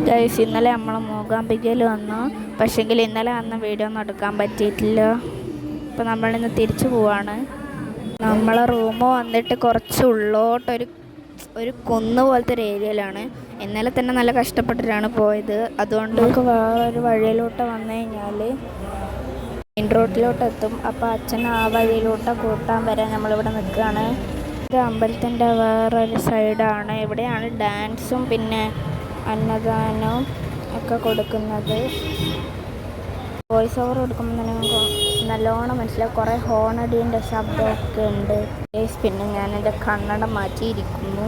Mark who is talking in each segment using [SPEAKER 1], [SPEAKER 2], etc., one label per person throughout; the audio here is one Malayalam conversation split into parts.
[SPEAKER 1] ഗൈസ്, ഇന്നലെ നമ്മൾ മൂകാംബികയിൽ വന്നു. പക്ഷേങ്കിൽ ഇന്നലെ അന്ന് വീഡിയോ ഒന്നും എടുക്കാൻ പറ്റിയിട്ടില്ല. അപ്പോൾ നമ്മളിന്ന് തിരിച്ചു പോവാണ്. നമ്മളെ റൂം വന്നിട്ട് കുറച്ച് ഉള്ളോട്ടൊരു കുന്ന് പോലത്തെ ഒരു ഏരിയയിലാണ്. ഇന്നലെ തന്നെ നല്ല കഷ്ടപ്പെട്ടിട്ടാണ് പോയത്. അതുകൊണ്ട് നമുക്ക് വേറൊരു വഴിയിലോട്ട് വന്നു കഴിഞ്ഞാൽ മെയിൻ റോഡിലോട്ട് എത്തും. അപ്പോൾ അച്ഛൻ ആ വഴിയിലോട്ട് കൂട്ടാൻ വരാൻ നമ്മളിവിടെ നിൽക്കുകയാണ്. ഇത് അമ്പലത്തിൻ്റെ വേറൊരു സൈഡാണ്. ഇവിടെയാണ് ഡാൻസും പിന്നെ അന്നദാനവും ഒക്കെ കൊടുക്കുന്നത്. വോയിസ് ഓവർ കൊടുക്കുമ്പോൾ തന്നെ നമുക്ക് നല്ലോണം മനസ്സിലാവും. കുറേ ഹോണടീൻ്റെ ശബ്ദമൊക്കെ ഉണ്ട്. പിന്നെ ഞാൻ എൻ്റെ കണ്ണട മാറ്റിയിരിക്കുന്നു.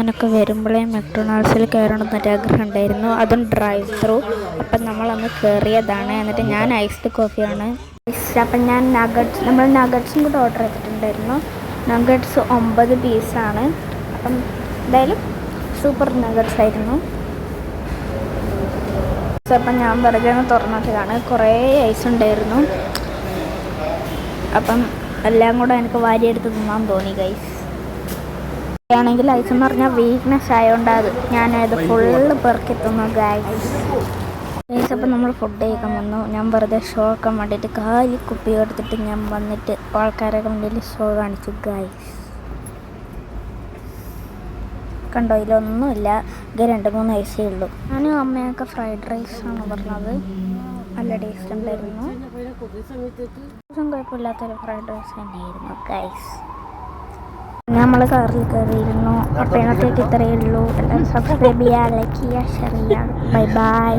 [SPEAKER 1] എനിക്ക് വരുമ്പോഴേ മെക്ഡൊണാൾഡ്സിൽ കയറണമെന്നൊരു ആഗ്രഹം ഉണ്ടായിരുന്നു, അതും ഡ്രൈവ് ത്രൂ. അപ്പം നമ്മളന്ന് കയറിയതാണ്. എന്നിട്ട് ഞാൻ ഐസ്ഡ് കോഫിയാണ്. അപ്പം ഞാൻ നമ്മൾ നഗറ്റ്സും കൂടെ ഓർഡർ ചെയ്തിട്ടുണ്ടായിരുന്നു. നഗറ്റ്സ് 9 പീസാണ്. അപ്പം എന്തായാലും സൂപ്പർ നഗറ്റ്സ് ആയിരുന്നു. അപ്പം ഞാൻ വെറുതെ ഒന്ന് തുറന്നതാണ്. കുറേ ഐസ് ഉണ്ടായിരുന്നു. അപ്പം എല്ലാം കൂടെ എനിക്ക് വാരിയെടുത്ത് തിന്നാൻ തോന്നി ഗൈസ്. ആണെങ്കിൽ ഐസ് എന്ന് പറഞ്ഞാൽ വീക്ക്നെസ് ആയതുകൊണ്ട് ഞാനത് ഫുള്ള് പെറുക്കി തിന്നു ഗൈസ്. അപ്പം നമ്മൾ ഫുഡ് കഴിക്കാൻ വന്നു. ഞാൻ വെറുതെ ഷോ ആക്കാൻ വേണ്ടിയിട്ട് കാലി കുപ്പി എടുത്തിട്ട് ഞാൻ വന്നിട്ട് ആൾക്കാരൊക്കെ മുന്നിൽ ഷോ കാണിച്ചു ഗൈസ്. കണ്ടോ, ഇതിലൊന്നുമില്ല. ഇത് 2-3 ഐസേ ഉള്ളൂ. ഞാനും അമ്മയൊക്കെ ഫ്രൈഡ് റൈസാണ് പറഞ്ഞത്. നല്ല ടേസ്റ്റ് ഉണ്ടായിരുന്നു. കുഴപ്പമില്ലാത്തൊരു ഫ്രൈഡ് റൈസ് തന്നെയായിരുന്നു ഗൈസ്. നമ്മൾ കാറിൽ കയറിയിരുന്നു. അപ്പോൾ ഇന്നത്തേക്ക് ഇത്രയേ ഉള്ളൂ. എല്ലാവരും സബ്സ്ക്രൈബ് ചെയ്യുക, ലൈക്ക് ചെയ്യുക, ഷെയർ ചെയ്യുക. Bye bye.